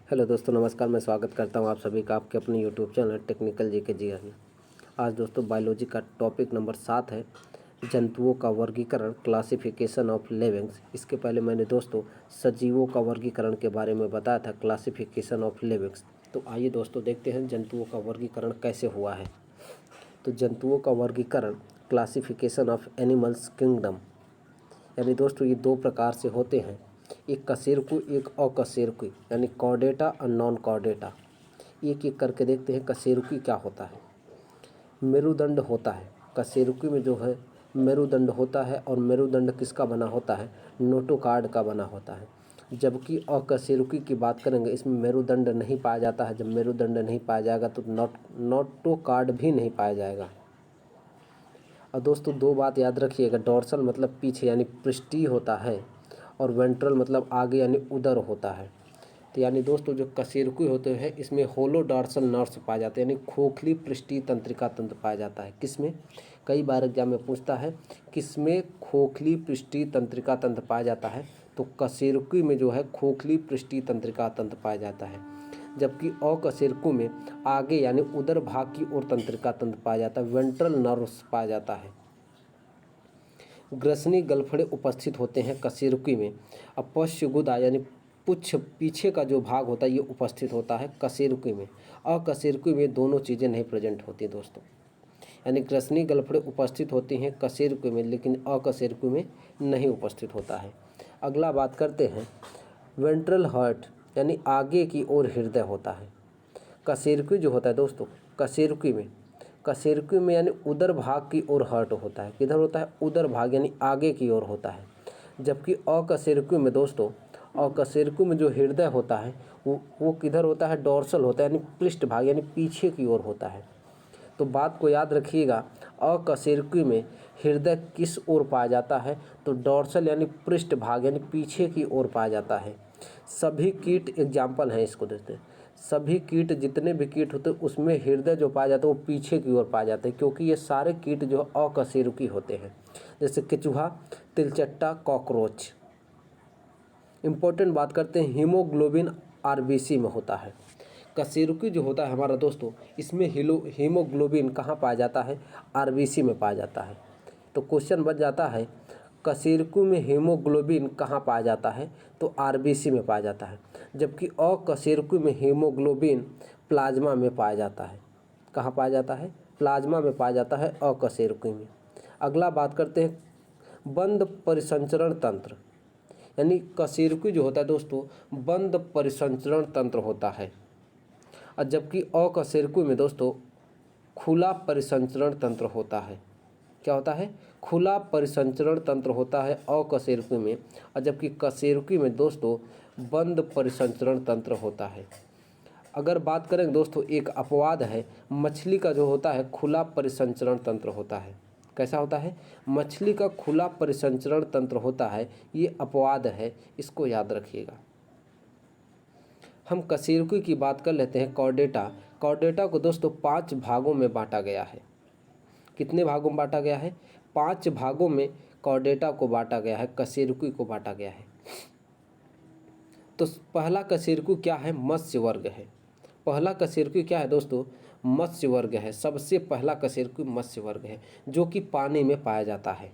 Hello दोस्तों, नमस्कार। मैं स्वागत करता हूं आप सभी का आपके अपने YouTube channel technical GK GR में। आज दोस्तों बायोलॉजी का टॉपिक नंबर 7 है जंतुओं का वर्गीकरण, क्लासिफिकेशन ऑफ लिविंग्स। इसके पहले मैंने दोस्तों सजीवों का वर्गीकरण के बारे में बताया था, क्लासिफिकेशन ऑफ लिविंग्स। तो आइए दोस्तों देखते हैं जंतुओं का वर्गीकरण कैसे हुआ है। तो जंतुओं का वर्गीकरण, क्लासिफिकेशन ऑफ एनिमल्स किंगडम, यानी दोस्तों ये दो प्रकार से होते हैं, एक कशेरुकी एक अकशेरुकी, यानी कॉर्डेटा और नॉन कॉर्डेटा। एक एक करके देखते हैं। कशेरुकी क्या होता है? मेरुदंड होता है। कशेरुकी में जो है मेरुदंड होता है, और मेरुदंड किसका बना होता है? नोटोकार्ड का बना होता है। जबकि अकशेरुकी की बात करेंगे, इसमें मेरुदंड नहीं पाया जाता है। जब मेरुदंड नहीं पाया जाएगा तो नोटोकार्ड भी नहीं पाया जाएगा। और दोस्तों दो बात याद रखिएगा, डॉर्सल मतलब पीछे यानी पृष्ठीय होता है, और वेंट्रल मतलब आगे यानी उदर होता है। तो यानी दोस्तों जो कशेरुकी होते हैं इसमें होलो डॉर्सल नर्व्स पाए जाते हैं, यानी खोखली पृष्ठीय तंत्रिका तंत्र पाया जाता है। किसमें? कई बार एग्जाम में पूछता है किसमें खोखली पृष्ठीय तंत्रिका तंत्र पाया जाता है, तो कशेरुकी में जो है खोखली पृष्ठीय तंत्रिका तंत्र पाया जाता है। जबकि अकशेरुकी में आगे यानी उदर भाग की ओर तंत्रिका तंत्र पाया जाता है, वेंट्रल नर्व्स पाया जाता है। ग्रसनी गलफड़े उपस्थित होते हैं कशेरुकी में। अपश्य गुदा यानी पुच्छ पीछे का जो भाग होता है ये उपस्थित होता है कशेरुकी में। अकशेरुकी में दोनों चीज़ें नहीं प्रेजेंट होती दोस्तों, यानी ग्रसनी गलफड़े उपस्थित होती हैं कशेरुकी में, लेकिन अकशेरुकी में नहीं उपस्थित होता है। अगला बात करते हैं वेंट्रल हार्ट, यानी आगे की ओर हृदय होता है। कशेरुकी जो होता है दोस्तों, कशेरुकी में यानी उदर भाग की ओर हार्ट होता है। किधर होता है? उदर भाग यानी आगे की ओर होता है। जबकि अकशेरुकी में दोस्तों, अकशेरुकी में जो हृदय होता है वो किधर होता है? डॉर्सल होता है, यानी पृष्ठ भाग यानी पीछे की ओर होता है। तो बात को याद रखिएगा, अकशेरुकी में हृदय किस ओर पाया जाता है? तो डॉर्सल यानी पृष्ठ भाग यानी पीछे की ओर पाया जाता है। सभी कीट एग्जाम्पल हैं, इसको देखते हैं। सभी कीट, जितने भी कीट होते हैं उसमें हृदय जो पाया जाता है वो पीछे की ओर पाया जाता है, क्योंकि ये सारे कीट जो अकशेरुकी होते हैं, जैसे केचुहा, तिलचट्टा, कॉकरोच। इम्पोर्टेंट बात करते हैं, हीमोग्लोबिन आरबीसी में होता है। कशेरुकी जो होता है हमारा दोस्तों, इसमें हीमोग्लोबिन कहाँ पाया जाता है? आरबीसी में पाया जाता है। तो क्वेश्चन बच जाता है कशेरुकी में हीमोग्लोबिन कहाँ पाया जाता है? तो आरबीसी में पाया जाता है। जबकि अकशेरुकी में हीमोग्लोबिन प्लाज्मा में पाया जाता है। कहाँ पाया जाता है? प्लाज्मा में पाया जाता है अकशेरुकी में। अगला बात करते हैं बंद परिसंचरण तंत्र, यानी कशेरुकी जो होता है दोस्तों बंद परिसंचरण तंत्र होता है, और जबकि अकशेरुकी में दोस्तों खुला परिसंचरण तंत्र होता है। क्या होता है? खुला परिसंचरण तंत्र होता है अकशेरुकी में, और जबकि कशेरुकी में दोस्तों बंद परिसंचरण तंत्र होता है। अगर बात करें दोस्तों, एक अपवाद है, मछली का जो होता है खुला परिसंचरण तंत्र होता है। कैसा होता है? मछली का खुला परिसंचरण तंत्र होता है, ये अपवाद है, इसको याद रखिएगा। हम कशेरुकी की बात कर लेते हैं। कॉर्डेटा को दोस्तों 5 भागों में बांटा गया है। कितने भागों में बांटा गया है? 5 भागों में कॉर्डेटा को बांटा गया है, कशेरुकी को बांटा गया है। तो पहला कशेरुकी क्या है? मत्स्य वर्ग है। पहला कशेरुकी क्या है दोस्तों? मत्स्य वर्ग है। सबसे पहला कशेरुकी मत्स्य वर्ग है, जो कि पानी में पाया जाता है।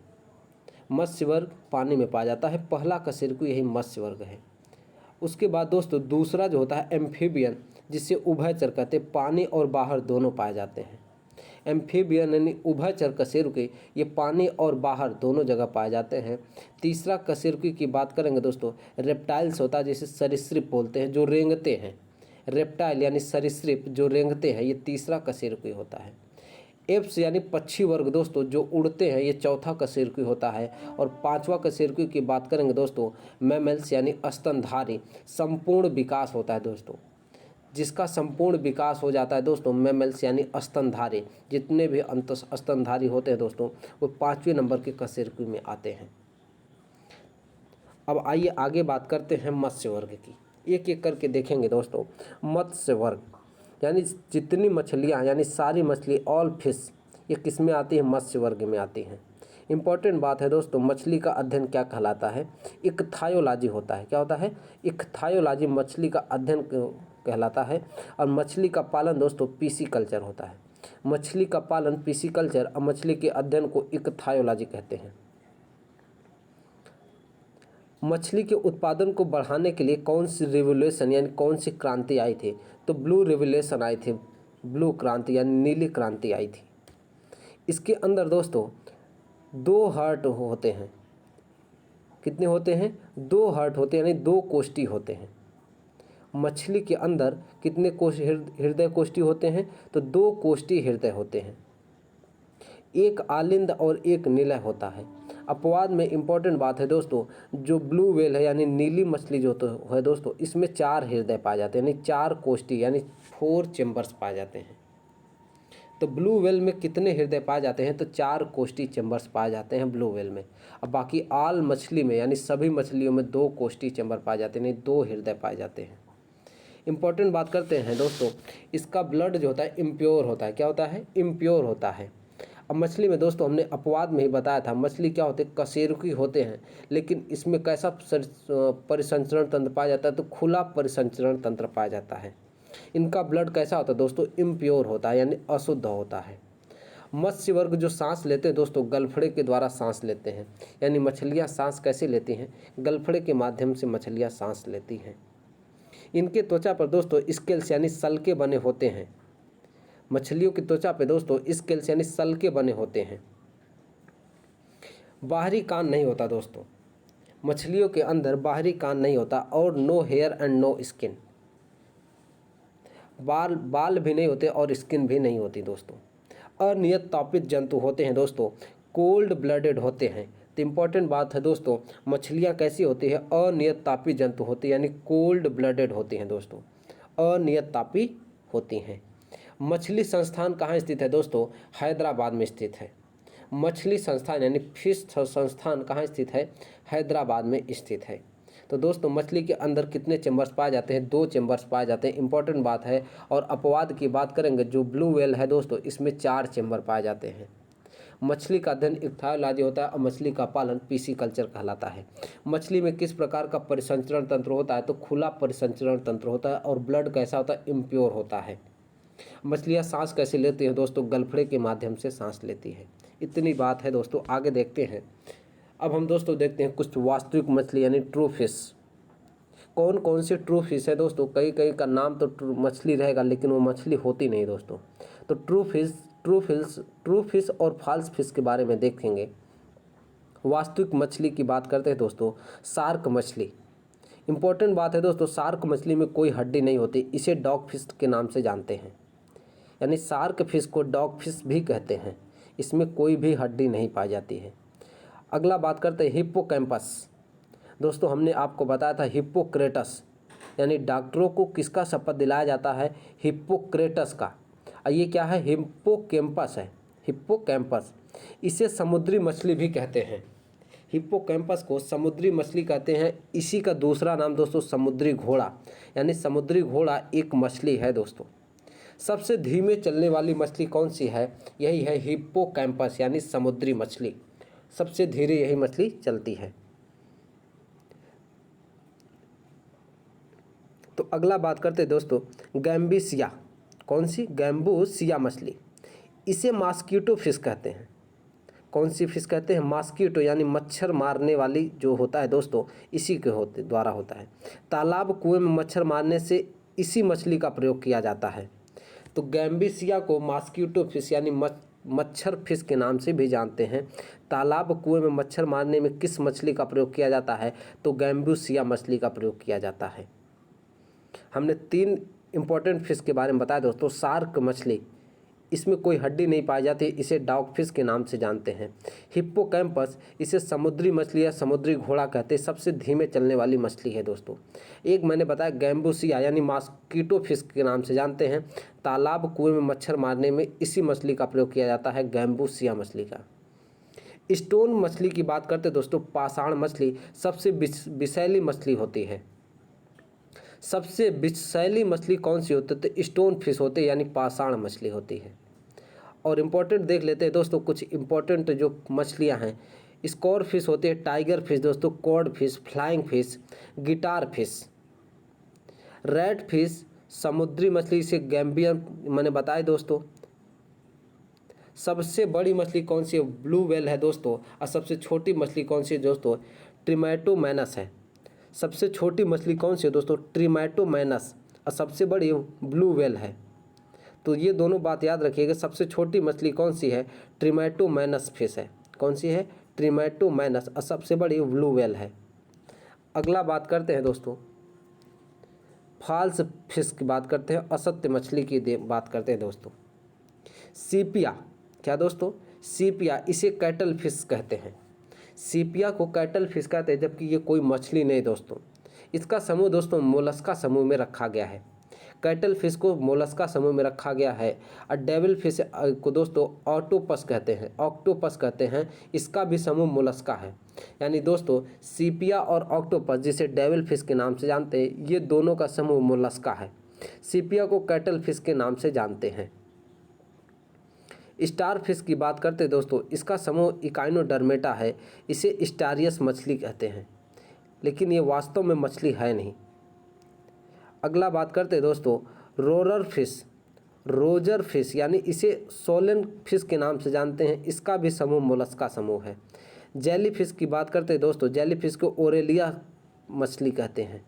मत्स्य वर्ग पानी में पाया जाता है, पहला कशेरुकी यही मत्स्य वर्ग है। उसके बाद दोस्तों दूसरा जो होता है एम्फीबियन, जिसे उभयचर कहते हैं, पानी और बाहर दोनों पाए जाते हैं। एम्फीबियन यानी उभयचर कशेरुकी, ये पानी और बाहर दोनों जगह पाए जाते हैं। तीसरा कशेरुकी की बात करेंगे दोस्तों, रेप्टाइल्स होता है, जिसे सरीसृप बोलते हैं, जो रेंगते हैं। रेप्टाइल यानी सरीसृप जो रेंगते हैं, ये तीसरा कशेरुकी होता है। एप्स यानी पक्षी वर्ग दोस्तों जो उड़ते हैं, ये चौथा कशेरुकी होता है। और पांचवा कशेरुकी की बात करेंगे दोस्तों, मैमल्स यानी स्तनधारी, संपूर्ण विकास होता है दोस्तों, जिसका संपूर्ण विकास हो जाता है दोस्तों, मैमल्स यानी स्तनधारी। जितने भी स्तनधारी होते हैं दोस्तों, वो 5वें नंबर के कशेरुकी में आते हैं। अब आइए आगे बात करते हैं मत्स्य वर्ग की। एक एक करके देखेंगे दोस्तों। मत्स्य वर्ग यानी जितनी मछलियाँ, यानी सारी मछली, ऑल फिश, ये किस में आती है? मत्स्य वर्ग में आती हैं। इम्पॉर्टेंट बात है दोस्तों, मछली का अध्ययन क्या कहलाता है? इक्थायोलॉजी होता है। क्या होता है? इक्थायोलॉजी मछली का अध्ययन कहलाता है। और मछली का पालन दोस्तों पिसीकल्चर होता है। मछली का पालन पिसीकल्चर और मछली के अध्ययन को इक्थायोलॉजी कहते हैं। मछली के उत्पादन को बढ़ाने के लिए कौन सी रिवोल्यूशन यानी कौन सी क्रांति आई थी? तो ब्लू रिवोल्यूशन आई थी, ब्लू क्रांति यानी नीली क्रांति आई थी। इसके अंदर दोस्तों 2 हार्ट होते हैं। कितने होते हैं? 2 हार्ट होते हैं, यानी 2 कोष्ठी होते हैं। मछली के अंदर कितने हृदय कोष्ठी होते हैं? तो 2 कोष्ठी हृदय होते हैं। एक आलिंद और एक निलय होता है। अपवाद में इम्पॉर्टेंट बात है दोस्तों, जो ब्लू व्हेल है यानी नीली मछली जो तो है दोस्तों, इसमें 4 हृदय पाए जाते हैं, यानी 4 कोष्ठी यानी 4 चेम्बर्स पाए जाते हैं। तो ब्लू व्हेल में कितने हृदय पाए जाते हैं? तो 4 कोष्ठी चेम्बर्स पाए जाते हैं ब्लू व्हेल में। अब बाकी आल मछली में यानी सभी मछलियों में 2 कोष्ठी चेम्बर पाए जाते हैं, यानी 2 हृदय पाए जाते हैं। इम्पॉर्टेंट बात करते हैं दोस्तों, इसका ब्लड जो होता है इम्प्योर होता है। क्या होता है? इम्प्योर होता है। अब मछली में दोस्तों हमने अपवाद में ही बताया था, मछली क्या होते हैं? कशेरुकी होते हैं, लेकिन इसमें कैसा परिसंचरण तंत्र पाया जाता है? तो खुला परिसंचरण तंत्र पाया जाता है। इनका ब्लड कैसा होता है दोस्तों? इम्प्योर होता है, यानी अशुद्ध होता है। मत्स्य वर्ग जो सांस लेते हैं दोस्तों, गलफड़े के द्वारा सांस लेते हैं, यानी मछलियाँ सांस कैसे लेती हैं? गलफड़े के माध्यम से मछलियाँ सांस लेती हैं। इनके त्वचा पर दोस्तों स्केल्स यानी सल्के बने होते हैं। मछलियों की त्वचा पे दोस्तों स्केल्स यानी सल्के बने होते हैं। बाहरी कान नहीं होता दोस्तों, मछलियों के अंदर बाहरी कान नहीं होता। और no hair and no skin, बाल भी नहीं होते और स्किन भी नहीं होती दोस्तों। अनियत तापित जंतु होते हैं दोस्तों, कोल्ड ब्लडेड होते हैं। तो इम्पॉर्टेंट बात है दोस्तों, मछलियाँ कैसी होती है? अनियत तापी जंतु होती है, यानी कोल्ड ब्लडेड होती हैं दोस्तों, अनियत तापी होती हैं। मछली संस्थान कहाँ स्थित है दोस्तों? हैदराबाद में स्थित है। मछली संस्थान यानी फिश संस्थान कहाँ स्थित है? हैदराबाद में स्थित है। तो दोस्तों मछली के अंदर कितने चेम्बर्स पाए जाते हैं? 2 चेम्बर्स पाए जाते हैं। इंपॉर्टेंट बात है। और अपवाद की बात करेंगे, जो ब्लू व्हेल है दोस्तों, इसमें 4 चेम्बर पाए जाते हैं। मछली का अध्ययन इक्थायोलॉजी होता है और मछली का पालन पिसीकल्चर कहलाता है। मछली में किस प्रकार का परिसंचरण तंत्र होता है? तो खुला परिसंचरण तंत्र होता है। और ब्लड कैसा होता है? इम्प्योर होता है। मछलियाँ सांस कैसे लेती हैं दोस्तों? गलफड़े के माध्यम से सांस लेती है। इतनी बात है दोस्तों, आगे देखते हैं। अब हम दोस्तों देखते हैं कुछ वास्तविक मछली यानी ट्रू फिश। कौन कौन सी ट्रू फिश है दोस्तों? कई कई का नाम तो मछली रहेगा, लेकिन वो मछली होती नहीं दोस्तों। तो ट्रू फिश और फॉल्स फिश के बारे में देखेंगे। वास्तविक मछली की बात करते हैं दोस्तों, शार्क मछली। इंपॉर्टेंट बात है दोस्तों, शार्क मछली में कोई हड्डी नहीं होती, इसे डॉग फिश के नाम से जानते हैं। यानी शार्क फिश को डॉग फिश भी कहते हैं। इसमें कोई भी हड्डी नहीं पाई जाती है। अगला बात करते हैं हिप्पोकैम्पस। दोस्तों हमने आपको बताया था हिप्पोक्रेटस, यानी डॉक्टरों को किसका शपथ दिलाया जाता है? हिप्पोक्रेटस का। और ये क्या है? हिप्पोकैम्पस है, हिप्पोकैम्पस। इसे समुद्री मछली भी कहते हैं। हिप्पोकैम्पस को समुद्री मछली कहते हैं। इसी का दूसरा नाम दोस्तों समुद्री घोड़ा, यानी समुद्री घोड़ा एक मछली है दोस्तों। सबसे धीमे चलने वाली मछली कौन सी है? यही है हिप्पोकैम्पस, यानी समुद्री मछली। सबसे धीरे यही मछली चलती है। तो अगला बात करते हैं दोस्तों गैम्बीसिया। कौन सी? गैम्बूसिया मछली। इसे मॉस्किटो फिश कहते हैं। कौन सी फिश कहते हैं? मॉस्किटो, यानी मच्छर मारने वाली जो होता है दोस्तों, इसी के द्वारा होता है। तालाब कुएं में मच्छर मारने से इसी मछली का प्रयोग किया जाता है। तो गैम्बीसिया को मॉस्किटो फिश यानी मच्छर फिश के नाम से भी जानते हैं। तालाब कुएं में मच्छर मारने में किस मछली का प्रयोग किया जाता है? तो गैम्बूसिया मछली का प्रयोग किया जाता है। हमने 3 इंपॉर्टेंट फिश के बारे में बताया दोस्तों। शार्क मछली, इसमें कोई हड्डी नहीं पाई जाती, इसे डॉग फिश के नाम से जानते हैं। हिप्पोकैम्पस, इसे समुद्री मछली या समुद्री घोड़ा कहते हैं। सबसे धीमे चलने वाली मछली है दोस्तों। एक मैंने बताया गैम्बूसिया यानी मॉस्किटो फिश के नाम से जानते हैं। तालाब कुएं में मच्छर मारने में इसी मछली का प्रयोग किया जाता है, गैम्बूसिया मछली का। स्टोन मछली की बात करते दोस्तों, पाषाण मछली सबसे विषैली मछली होती है। सबसे विषैली मछली कौन सी होती है? तो स्टोन फिश होते हैं, यानी पाषाण मछली होती है। और इम्पोर्टेंट देख लेते हैं दोस्तों, कुछ इम्पोर्टेंट जो मछलियाँ हैं। स्कॉर फिश होते हैं, टाइगर फिश दोस्तों, code fish, flying fish, guitar fish, red fish, समुद्री मछली से गैम्बियन मैंने बताया दोस्तों। सबसे बड़ी मछली कौन सी है? ब्लू व्हेल है दोस्तों। और सबसे छोटी मछली कौन सी है दोस्तों? ट्रिमेटोमैनस है। सबसे छोटी मछली कौन सी है दोस्तों? ट्रिमेटोमैनस। और सबसे बड़ी ब्लू व्हेल है। तो ये दोनों बात याद रखिएगा। सबसे छोटी मछली कौन सी है? ट्रिमेटोमैनस फिश है। कौन सी है? ट्रिमेटोमैनस। और सबसे बड़ी ब्लू व्हेल है। अगला बात करते हैं दोस्तों, फॉल्स फिश की बात करते हैं, असत्य मछली की बात करते हैं दोस्तों। सीपिया, क्या दोस्तों? सीपिया, इसे कैटल फिश कहते हैं। सीपिया को कैटल फिश कहते हैं, जबकि ये कोई मछली नहीं दोस्तों। इसका समूह दोस्तों मोलस्का समूह में रखा गया है। कैटल फिश को मोलस्का समूह में रखा गया है। और डेविल फिश को दोस्तों ऑक्टोपस कहते हैं, ऑक्टोपस कहते हैं। इसका भी समूह मोलस्का है। यानी दोस्तों सीपिया और ऑक्टोपस, जिसे डेविल फिश के नाम से जानते हैं, ये दोनों का समूह मोलस्का है। सीपिया को कैटल फिश के नाम से जानते हैं। स्टार फिश की बात करते हैं दोस्तों, इसका समूह इकाइनोडर्मेटा है। इसे स्टारियस मछली कहते हैं, लेकिन ये वास्तव में मछली है नहीं। अगला बात करते हैं दोस्तों, रोरर फिश, रोजर फिश, यानी इसे सोलन फिश के नाम से जानते हैं। इसका भी समूह मोलस्का समूह है। जेली फिश की बात करते हैं दोस्तों, जेली फिश को ओरेलिया मछली कहते हैं।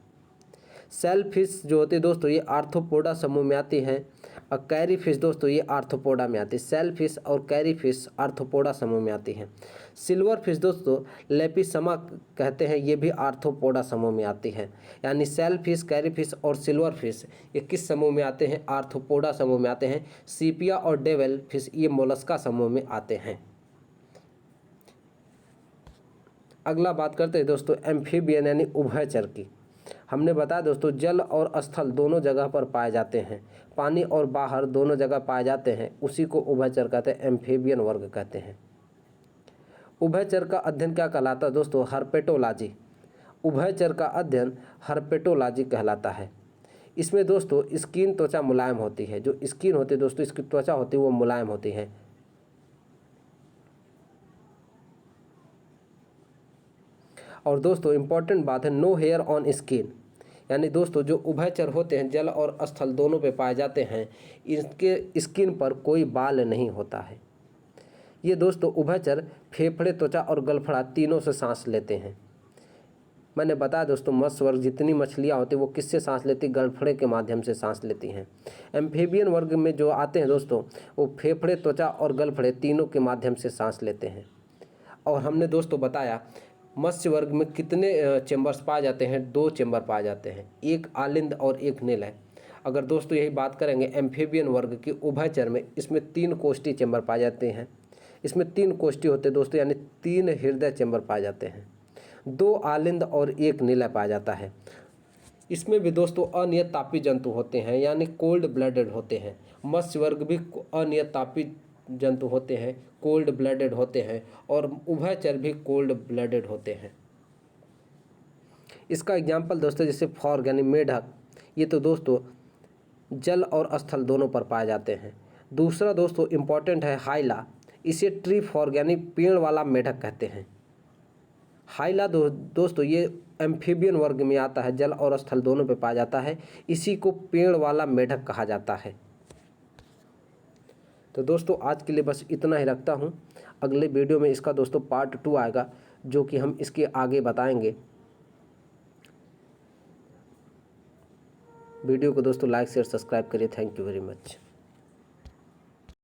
सेल फिश जो होती है दोस्तों, ये आर्थ्रोपोडा समूह में आती हैं। और कैरी फिश दोस्तों, ये आर्थ्रोपोडा में आती है। सेल फिश और कैरी फिश आर्थ्रोपोडा समूह में आती हैं। सिल्वर फिश दोस्तों लेपिसमा कहते हैं, ये भी आर्थ्रोपोडा समूह में आती है। यानी सेल फिश, कैरी फिश और सिल्वर फिश ये किस समूह में आते हैं? आर्थ्रोपोडा समूह में आते हैं। सीपिया और डेविल फिश ये मोलस्का समूह में आते हैं। अगला बात करते हैं दोस्तों एम्फीबियन यानी उभयचर की। हमने बताया दोस्तों जल और स्थल दोनों जगह पर पाए जाते हैं, पानी और बाहर दोनों जगह पाए जाते हैं। उसी को उभयचर कहते हैं, एम्फीबियन वर्ग कहते हैं। उभयचर का अध्ययन क्या कहलाता है दोस्तों? हर्पेटोलॉजी। उभयचर का अध्ययन हर्पेटोलॉजी कहलाता है। इसमें दोस्तों स्किन त्वचा मुलायम होती है। जो स्किन होती है दोस्तों, इसकी त्वचा होती है वो मुलायम होती है। और दोस्तों इम्पॉर्टेंट बात है, नो हेयर ऑन स्किन। यानी दोस्तों जो उभयचर होते हैं, जल और स्थल दोनों पे पाए जाते हैं, इसके स्किन पर कोई बाल नहीं होता है। ये दोस्तों उभयचर फेफड़े, त्वचा और गलफड़ा तीनों से सांस लेते हैं। मैंने बताया दोस्तों मत्स्य वर्ग जितनी मछलियाँ होती हैं वो किससे सांस लेती? गलफड़े के माध्यम से सांस लेती हैं। एम्फीबियन वर्ग में जो आते हैं दोस्तों, वो फेफड़े, त्वचा और गलफड़े तीनों के माध्यम से सांस लेते हैं। और हमने दोस्तों बताया मत्स्य वर्ग में कितने चेंबर्स पाए जाते हैं? 2 चेंबर पाए जाते हैं, एक आलिंद और एक निलय। अगर दोस्तों यही बात करेंगे एम्फीबियन वर्ग की उभयचर में, इसमें 3 कोष्ठी चेंबर पाए जाते हैं। इसमें 3 कोष्ठी होते हैं दोस्तों, यानी 3 हृदय चेंबर पाए जाते हैं। 2 आलिंद और 1 निलय पाया जाता है। इसमें भी दोस्तों अनियत तापी जंतु होते हैं, यानी कोल्ड ब्लडेड होते हैं। मत्स्य वर्ग भी अनियत तापी जंतु होते हैं, कोल्ड ब्लडेड होते हैं। और उभयचर भी कोल्ड ब्लडेड होते हैं। इसका एग्जाम्पल दोस्तों जैसे फॉर्ग यानी मेढक, ये तो दोस्तों जल और स्थल दोनों पर पाए जाते हैं। दूसरा दोस्तों इम्पॉर्टेंट है हाइला, इसे ट्री फॉर्ग यानी पेड़ वाला मेढक कहते हैं। हाइला दोस्तों ये एम्फीबियन वर्ग में आता है, जल और स्थल दोनों पे पाया जाता है। इसी को पेड़ वाला मेढक कहा जाता है। तो दोस्तों आज के लिए बस इतना ही रखता हूँ। अगले वीडियो में इसका दोस्तों पार्ट 2 आएगा, जो कि हम इसके आगे बताएंगे। वीडियो को दोस्तों लाइक शेयर सब्सक्राइब करिए। Thank you very much.